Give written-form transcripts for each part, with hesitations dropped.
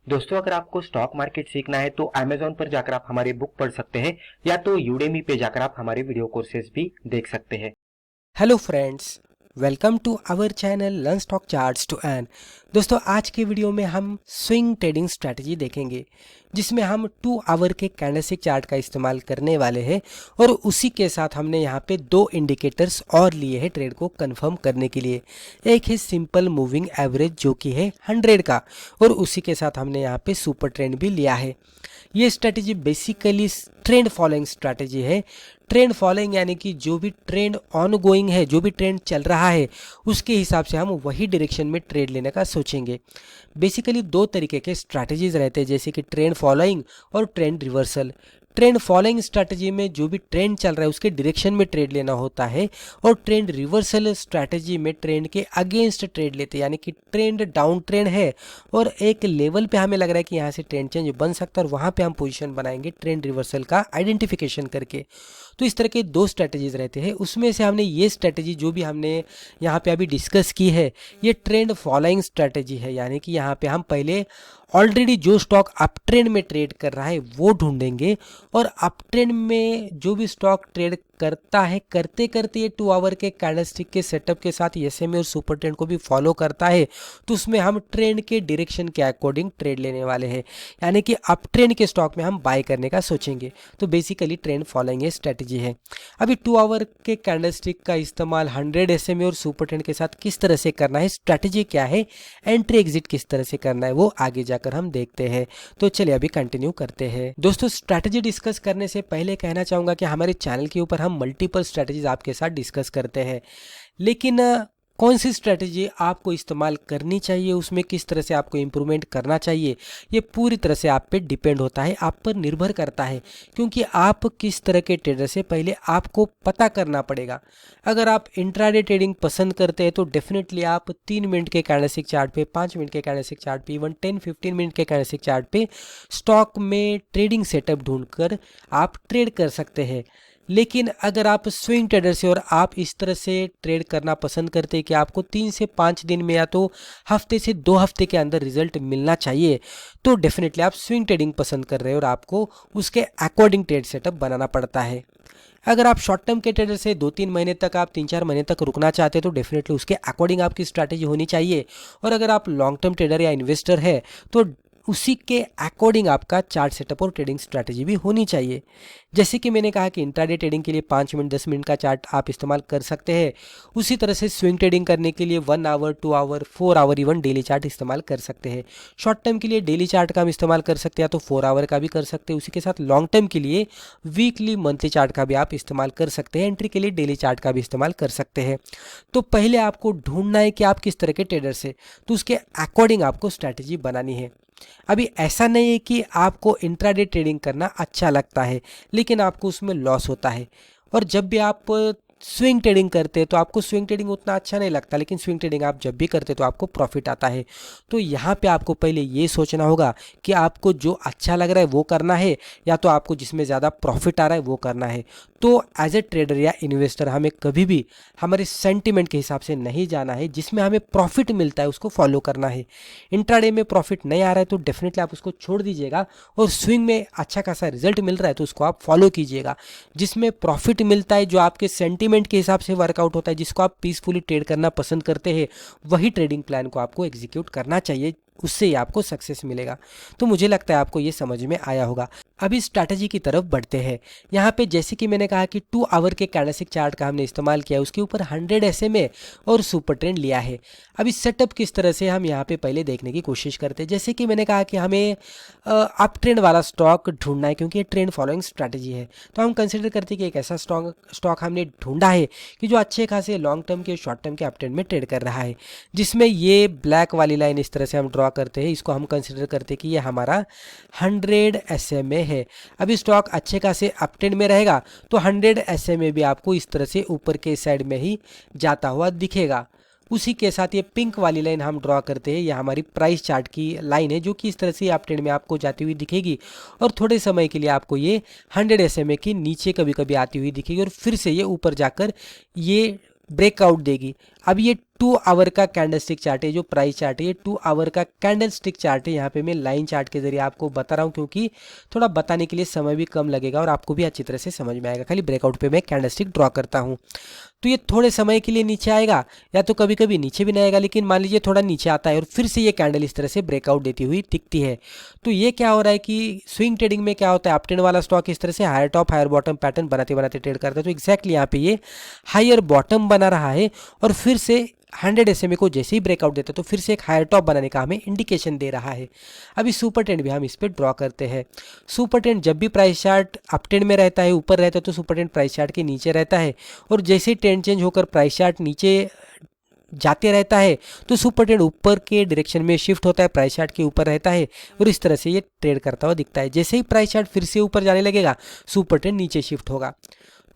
दोस्तों, अगर आपको स्टॉक मार्केट सीखना है तो Amazon पर जाकर आप हमारे बुक पढ़ सकते हैं या तो Udemy पे जाकर आप हमारे वीडियो कोर्सेज भी देख सकते हैं। Hello friends, welcome to our channel learn stock charts to earn. दोस्तों, आज के वीडियो में हम स्विंग ट्रेडिंग स्ट्रैटेजी देखेंगे जिसमें हम 2 आवर के कैंडलस्टिक चार्ट का इस्तेमाल करने वाले हैं और उसी के साथ हमने यहाँ पे 2 इंडिकेटर्स और लिए हैं ट्रेड को कंफर्म करने के लिए। एक है सिंपल मूविंग एवरेज जो कि है 100 का और उसी के साथ हमने यहाँ पे सुपर ट्रेंड भी लिया है। ये strategy basically trend following strategy है। ट्रेंड फॉलोइंग यानी कि जो भी ट्रेंड ऑन गोइंग है, जो भी ट्रेंड चल रहा है उसके हिसाब से हम वही डायरेक्शन में ट्रेड लेने का सोचेंगे। बेसिकली 2 तरीके के स्ट्रैटेजीज रहते हैं, जैसे कि ट्रेंड फॉलोइंग और trend reversal. Trend following strategy में जो भी ट्रेंड चल रहा है उसके डायरेक्शन में ट्रेड लेना होता है और ट्रेंड रिवर्सल स्ट्रैटेजी में ट्रेंड के अगेंस्ट ट्रेड लेते हैं, यानी कि ट्रेंड डाउन ट्रेंड है और एक लेवल पे हमें लग रहा है कि यहाँ से ट्रेंड चेंज बन सकता है और वहाँ पे हम पोजीशन बनाएंगे ट्रेंड रिवर्सल का आइडेंटिफिकेशन करके। तो इस तरह के 2 स्ट्रैटेजीज रहते हैं। उसमें से हमने ये स्ट्रैटेजी जो भी हमने यहाँ पे अभी डिस्कस की है ये ट्रेंड फॉलोइंग स्ट्रैटेजी है, यानी कि यहाँ पे हम पहले ऑलरेडी जो स्टॉक अप ट्रेंड में ट्रेड कर रहा है वो ढूंढेंगे और अप ट्रेंड में जो भी स्टॉक ट्रेड करता है करते करते ये 2 आवर के कैंडलस्टिक के सेटअप के साथ एसएमए और सुपर ट्रेंड को भी फॉलो करता है, तो उसमें हम ट्रेंड के डायरेक्शन के अकॉर्डिंग ट्रेड लेने वाले हैं, यानी कि अप ट्रेंड के स्टॉक में हम बाय करने का सोचेंगे। तो बेसिकली ट्रेंड फॉलोइंग ये स्ट्रैटेजी है। अभी 2 आवर के कैंडलस्टिक का इस्तेमाल 100 एसएमए और सुपर ट्रेंड के साथ किस तरह से करना है, स्ट्रैटेजी क्या है, एंट्री एग्जिट किस तरह से करना है, वो आगे जाकर हम देखते हैं। तो चलिए अभी कंटिन्यू करते हैं। दोस्तों, स्ट्रैटेजी डिस्कस करने से पहले कहना चाहूंगा कि हमारे चैनल के ऊपर हम मल्टीपल स्ट्रैटेजीज आपके साथ डिस्कस करते हैं, लेकिन कौन सी स्ट्रैटेजी आपको इस्तेमाल करनी चाहिए, उसमें किस तरह से आपको इम्प्रूवमेंट करना चाहिए, ये पूरी तरह से आप पे डिपेंड होता है, आप पर निर्भर करता है, क्योंकि आप किस तरह के ट्रेडर से पहले आपको पता करना पड़ेगा। अगर आप इंट्राडे ट्रेडिंग पसंद करते हैं तो डेफिनेटली आप 3 मिनट के कैंडलस्टिक चार्ट पे, 5 मिनट के कैंडलस्टिक चार्ट पे, इवन 10-15 मिनट के कैंडलस्टिक चार्ट पे स्टॉक में ट्रेडिंग सेटअप ढूंढकर आप ट्रेड कर सकते हैं। लेकिन अगर आप स्विंग ट्रेडर से और आप इस तरह से ट्रेड करना पसंद करते हैं कि आपको 3 से 5 दिन में या तो हफ्ते से 2 हफ्ते के अंदर रिजल्ट मिलना चाहिए, तो डेफिनेटली आप स्विंग ट्रेडिंग पसंद कर रहे हैं और आपको उसके अकॉर्डिंग ट्रेड सेटअप बनाना पड़ता है। अगर आप शॉर्ट टर्म के ट्रेडर से 2-3 महीने तक, आप 3-4 महीने तक रुकना चाहते हैं तो डेफिनेटली उसके अकॉर्डिंग आपकी स्ट्रैटेजी होनी चाहिए। और अगर आप लॉन्ग टर्म ट्रेडर या इन्वेस्टर है तो उसी के अकॉर्डिंग आपका चार्ट सेटअप और ट्रेडिंग स्ट्रैटेजी भी होनी चाहिए। जैसे कि मैंने कहा कि इंट्राडे ट्रेडिंग के लिए 5 मिनट 10 मिनट का चार्ट आप इस्तेमाल कर सकते हैं, उसी तरह से स्विंग ट्रेडिंग करने के लिए 1 hour 2 hour 4 hour even daily chart इस्तेमाल कर सकते हैं। शॉर्ट टर्म के लिए डेली चार्ट का हम इस्तेमाल कर सकते हैं, तो 4 आवर का भी कर सकते हैं। उसी के साथ लॉन्ग टर्म के लिए वीकली मंथली चार्ट का भी आप इस्तेमाल कर सकते हैं। एंट्री के लिए डेली चार्ट का भी इस्तेमाल कर सकते हैं। तो पहले आपको ढूंढना है कि आप किस तरह के ट्रेडर से, तो उसके अकॉर्डिंग आपको स्ट्रैटेजी बनानी है। अभी ऐसा नहीं है कि आपको इंट्राडे ट्रेडिंग करना अच्छा लगता है लेकिन आपको उसमें लॉस होता है, और जब भी आप स्विंग ट्रेडिंग करते हैं तो आपको स्विंग ट्रेडिंग उतना अच्छा नहीं लगता, लेकिन स्विंग ट्रेडिंग आप जब भी करते हैं तो आपको प्रॉफिट आता है। तो यहाँ पे आपको पहले ये सोचना होगा कि आपको जो अच्छा लग रहा है वो करना है या तो आपको जिसमें ज़्यादा प्रॉफिट आ रहा है वो करना है। तो एज ए ट्रेडर या इन्वेस्टर हमें कभी भी हमारे सेंटिमेंट के हिसाब से नहीं जाना है, जिसमें हमें प्रॉफिट मिलता है उसको फॉलो करना है। इंट्राडे में प्रॉफिट नहीं आ रहा है तो डेफिनेटली आप उसको छोड़ दीजिएगा, और स्विंग में अच्छा खासा रिजल्ट मिल रहा है तो उसको आप फॉलो कीजिएगा। जिसमें प्रॉफिट मिलता है, जो आपके सेंटिमेंट के हिसाब से वर्कआउट होता है, जिसको आप पीसफुली ट्रेड करना पसंद करते हैं, वही ट्रेडिंग प्लान को आपको एग्जीक्यूट करना चाहिए, उससे ही आपको सक्सेस मिलेगा। तो मुझे लगता है आपको ये समझ में आया होगा। अभी स्ट्रैटेजी की तरफ बढ़ते हैं। यहाँ पे जैसे कि मैंने कहा कि 2 आवर के कैंडलस्टिक चार्ट का हमने इस्तेमाल किया है, उसके ऊपर 100 एसएमए और सुपर ट्रेंड लिया है। अभी सेटअप किस तरह से हम यहाँ पे पहले देखने की कोशिश करते हैं। जैसे कि मैंने कहा कि हमें अप ट्रेंड वाला स्टॉक ढूंढना है, क्योंकि ये ट्रेंड फॉलोइंग स्ट्रैटेजी है। तो हम कंसिडर करते हैं कि एक ऐसा स्टॉक हमने ढूंढा है कि जो अच्छे खासे लॉन्ग टर्म के शॉर्ट टर्म के अप ट्रेंड में ट्रेड कर रहा है, जिसमें ये ब्लैक वाली लाइन इस तरह से हम ड्रॉ करते हैं, इसको हम कंसिडर करते हैं कि ये हमारा 100 एसएमए है। अभी स्टॉक अच्छे खासे अप ट्रेंड में रहेगा तो 100 एसएमए भी आपको इस तरह से ऊपर के साइड में ही जाता हुआ दिखेगा। उसी के साथ ये पिंक वाली लाइन हम ड्रॉ करते हैं, ये हमारी प्राइस चार्ट की लाइन है, जो कि इस तरह से अप ट्रेंड में आपको जाती हुई दिखेगी और थोड़े समय के लिए आपको ये 100 एसएमए की नीचे कभी कभी आती हुई दिखेगी और फिर से ये ऊपर जाकर ये ब्रेकआउट देगी। अब ये 2 आवर का कैंडल स्टिक चार्ट है, जो प्राइस चार्ट है ये 2 आवर का कैंडल स्टिक चार्ट है। यहाँ पे मैं लाइन चार्ट के जरिए आपको बता रहा हूँ, क्योंकि थोड़ा बताने के लिए समय भी कम लगेगा और आपको भी अच्छी तरह से समझ में आएगा। खाली ब्रेकआउट पे मैं कैंडल स्टिक ड्रॉ करता हूँ, तो ये थोड़े समय के लिए नीचे आएगा या तो कभी कभी नीचे भी नहीं आएगा, लेकिन मान लीजिए थोड़ा नीचे आता है और फिर से ये कैंडल इस तरह से ब्रेकआउट देती हुई दिखती है। तो ये क्या हो रहा है कि स्विंग ट्रेडिंग में क्या होता है, अपट्रेंड वाला स्टॉक इस तरह से higher top higher bottom pattern बनाते बनाते ट्रेड करता है। तो एक्जैक्टली यहाँ पे ये हायर बॉटम बना रहा है और फिर से 100 SMA को जैसे ही ब्रेकआउट देता है तो फिर से एक हायर टॉप बनाने का हमें इंडिकेशन दे रहा है। अभी सुपर ट्रेंड भी हम इस पर ड्रॉ करते हैं। सुपर ट्रेंड जब भी प्राइस चार्ट अप ट्रेंड में रहता है, ऊपर रहता है, तो सुपर ट्रेंड प्राइस चार्ट के नीचे रहता है, और जैसे ही ट्रेंड चेंज होकर प्राइस चार्ट नीचे जाते रहता है तो सुपर ट्रेंड ऊपर के डायरेक्शन में शिफ्ट होता है, प्राइस चार्ट के ऊपर रहता है और इस तरह से ये ट्रेड करता हुआ दिखता है। जैसे ही प्राइस चार्ट फिर से ऊपर जाने लगेगा, सुपर ट्रेंड नीचे शिफ्ट होगा।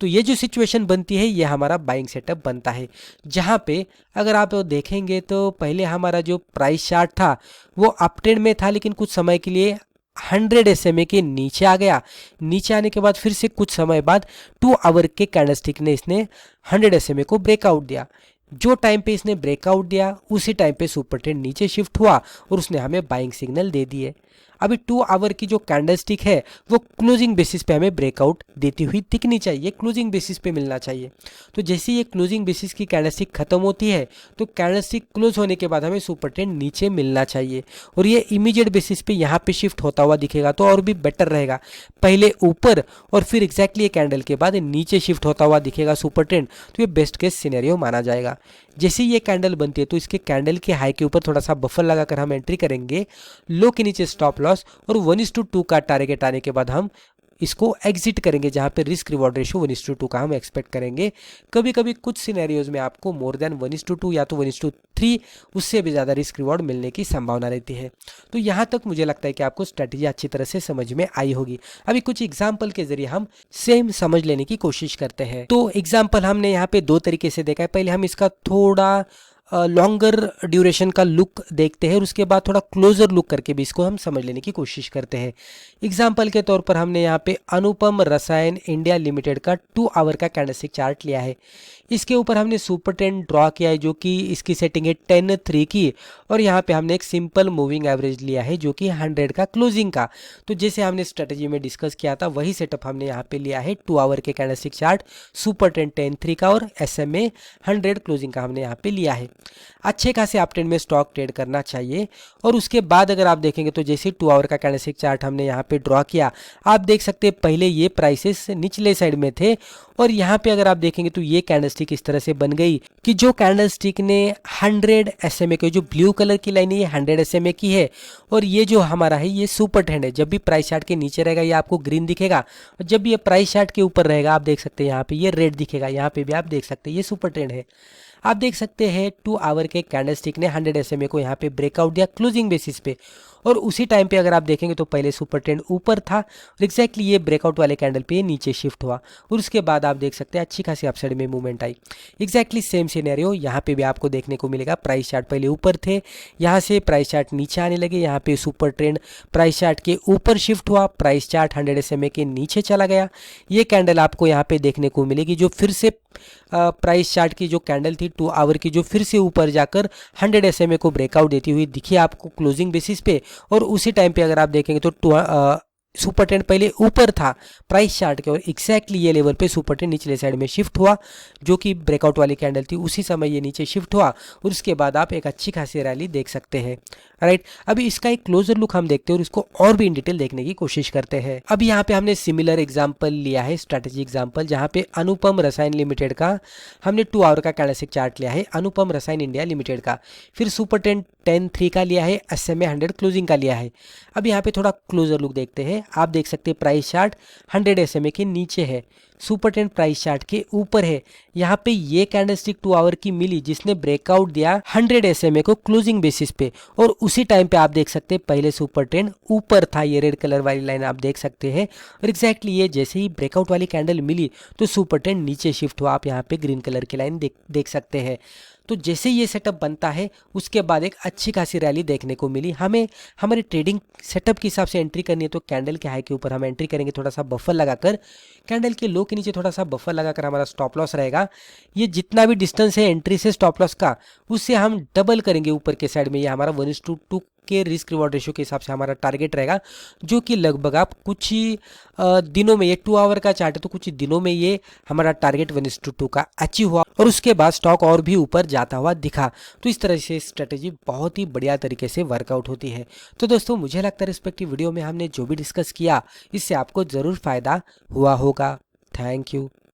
तो ये जो सिचुएशन बनती है ये हमारा बाइंग सेटअप बनता है, जहाँ पे अगर आप देखेंगे तो पहले हमारा जो प्राइस चार्ट था वो अप ट्रेंड में था, लेकिन कुछ समय के लिए 100 SMA के नीचे आ गया। नीचे आने के बाद फिर से कुछ समय बाद 2 आवर के कैंडलस्टिक ने इसने 100 SMA को ब्रेकआउट दिया। जो टाइम पे इसने ब्रेकआउट दिया उसी टाइम पे सुपर ट्रेंड नीचे शिफ्ट हुआ और उसने हमें बाइंग सिग्नल दे दिए। अभी 2 आवर की जो कैंडलस्टिक है वो क्लोजिंग बेसिस पे हमें ब्रेकआउट देती हुई दिखनी चाहिए, क्लोजिंग बेसिस पे मिलना चाहिए। तो जैसे ये क्लोजिंग बेसिस की कैंडलस्टिक खत्म होती है तो कैंडलस्टिक क्लोज होने के बाद हमें सुपर ट्रेंड नीचे मिलना चाहिए और ये इमीडिएट बेसिस पे यहाँ पे शिफ्ट होता हुआ दिखेगा तो और भी बेटर रहेगा। पहले ऊपर और फिर एग्जैक्टली ये कैंडल के बाद नीचे शिफ्ट होता हुआ दिखेगा सुपर ट्रेंड, तो ये बेस्ट केस सिनेरियो माना जाएगा। जैसे ही ये कैंडल बनती है तो इसके कैंडल के हाई के ऊपर थोड़ा सा बफर लगाकर हम एंट्री करेंगे, लो के नीचे स्टॉप लॉस और 1:2 का टारगेट आने के बाद हम इसको एग्जिट करेंगे, जहां पे रिस्क रिवॉर्ड रेशियो 1:2 का हम एक्सपेक्ट करेंगे। कभी कभी कुछ सिनेरियोज में आपको मोर देन 1:2 या तो 1:3 उससे भी ज़्यादा रिस्क रिवॉर्ड मिलने की संभावना रहती है। तो यहाँ तक मुझे लगता है कि आपको स्ट्रेटेजी अच्छी तरह से समझ में आई होगी। अभी कुछ एग्जाम्पल के जरिए हम सेम समझ लेने की कोशिश करते हैं। तो एग्जाम्पल हमने यहाँ पे 2 तरीके से देखा है। पहले हम इसका थोड़ा लॉन्गर ड्यूरेशन का लुक देखते हैं और उसके बाद थोड़ा क्लोजर लुक करके भी इसको हम समझ लेने की कोशिश करते हैं। एग्जाम्पल के तौर पर हमने यहाँ पे अनुपम रसायन इंडिया लिमिटेड का 2 आवर का कैंडलस्टिक चार्ट लिया है। इसके ऊपर हमने सुपर ट्रेंड ड्रॉ किया है, जो कि इसकी सेटिंग है 10-3 की, और यहाँ पे हमने एक सिंपल मूविंग एवरेज लिया है जो कि 100 का क्लोजिंग का। तो जैसे हमने स्ट्रेटेजी में डिस्कस किया था वही सेटअप हमने यहाँ पे लिया है। 2 आवर के कैंडलस्टिक चार्ट, सुपर ट्रेंड 10-3 का और SMA 100 क्लोजिंग का हमने यहाँ पे लिया है। अच्छे खासे अप ट्रेंड में स्टॉक ट्रेड करना चाहिए। और उसके बाद अगर आप देखेंगे तो जैसे 2 आवर का कैंडलस्टिक चार्ट हमने यहाँ पे ड्रॉ किया, आप देख सकते हैं पहले ये प्राइसेस निचले साइड में थे और यहाँ पे अगर आप देखेंगे तो ये कैंडलस्टिक इस तरह से बन गई कि जो कैंडलस्टिक ने 100 SMA के, जो ब्लू कलर की लाइन है ये 100 SMA की है और ये जो हमारा है ये सुपर ट्रेंड है। जब भी प्राइस चार्ट के नीचे रहेगा ये आपको ग्रीन दिखेगा और जब भी ये प्राइस चार्ट के ऊपर रहेगा आप देख सकते हैं यहाँ पे ये रेड दिखेगा। यहाँ पे भी आप देख सकते हैं ये सुपर ट्रेंड है। आप देख सकते हैं 2 आवर के कैंडलस्टिक ने 100 SMA को यहाँ पे ब्रेकआउट दिया क्लोजिंग बेसिस पे और उसी टाइम पे अगर आप देखेंगे तो पहले सुपर ट्रेंड ऊपर था और एग्जैक्टली ये ब्रेकआउट वाले कैंडल पे नीचे शिफ्ट हुआ और उसके बाद आप देख सकते हैं अच्छी खासी अपसाइड में मूवमेंट आई। एग्जैक्टली सेम सिनेरियो यहाँ पे भी आपको देखने को मिलेगा। प्राइस चार्ट पहले ऊपर थे, यहाँ से प्राइस चार्ट नीचे आने लगे, यहाँ पे सुपर ट्रेंड प्राइस चार्ट के ऊपर शिफ्ट हुआ, प्राइस चार्ट 100 SMA के नीचे चला गया। ये कैंडल आपको यहाँ पे देखने को मिलेगी जो फिर से प्राइस चार्ट की जो कैंडल थी 2 आवर की, जो फिर से ऊपर जाकर 100 SMA को ब्रेकआउट देती हुई दिखी आपको क्लोजिंग बेसिस पे। और उसी टाइम पे अगर आप देखेंगे तो सुपर ट्रेंड पहले ऊपर था प्राइस चार्ट के और एग्जैक्टली ये लेवल पे सुपर ट्रेंड निचले साइड में शिफ्ट हुआ, जो कि ब्रेकआउट वाली कैंडल थी। उसी समय ये नीचे शिफ्ट हुआ और उसके बाद आप एक अच्छी खासी रैली देख सकते हैं। राइट, अभी इसका एक क्लोजर लुक हम देखते हैं और इसको और भी इन डिटेल देखने की कोशिश करते हैं। अभी यहाँ पे हमने सिमिलर एग्जांपल लिया है, स्ट्रैटेजी एग्जांपल, जहाँ पे अनुपम रसायन लिमिटेड का हमने 2 आवर का कैंडलस्टिक चार्ट लिया है, अनुपम रसायन इंडिया लिमिटेड का। फिर सुपर ट्रेंड 10-3 का लिया है, SMA 100 क्लोजिंग का लिया है। अब यहाँ पे थोड़ा क्लोजर लुक देखते हैं। आप देख सकते हैं प्राइस चार्ट 100 SMA के नीचे है, सुपर ट्रेंड प्राइस चार्ट के ऊपर है। यहाँ पे ये कैंडलस्टिक 2 आवर की मिली जिसने ब्रेकआउट दिया 100 SMA को क्लोजिंग बेसिस पे और उसी टाइम पे आप देख सकते हैं पहले सुपर ट्रेंड ऊपर था, ये रेड कलर वाली लाइन आप देख सकते हैं। और एग्जैक्टली ये जैसे ही ब्रेकआउट वाली कैंडल मिली तो सुपर ट्रेंड नीचे शिफ्ट हुआ, आप यहाँ पे ग्रीन कलर की लाइन देख सकते हैं। तो जैसे ये सेटअप बनता है उसके बाद एक अच्छी खासी रैली देखने को मिली। हमें हमारे ट्रेडिंग सेटअप के हिसाब से एंट्री करनी है, तो कैंडल के हाई के ऊपर हम एंट्री करेंगे, थोड़ा सा बफर लगाकर, कैंडल के लो के नीचे थोड़ा सा बफर लगाकर हमारा स्टॉप लॉस रहेगा। ये जितना भी डिस्टेंस है एंट्री से स्टॉप लॉस का, उससे हम डबल करेंगे ऊपर के साइड में। ये हमारा 1:2 के रिस्क रिवॉर्ड रेशियो के हिसाब से हमारा टारगेट रहेगा, जो कि लगभग आप कुछ ही दिनों में, ये 2 आवर का चार्ट है तो कुछ ही दिनों में ये हमारा टारगेट 1:2 का अचीव हुआ और उसके बाद स्टॉक और भी ऊपर जाता हुआ दिखा। तो इस तरह से स्ट्रेटेजी बहुत ही बढ़िया तरीके से वर्कआउट होती है। तो दोस्तों मुझे लगता है रिस्पेक्टिव वीडियो में हमने जो भी डिस्कस किया इससे आपको ज़रूर फायदा हुआ होगा। Thank you.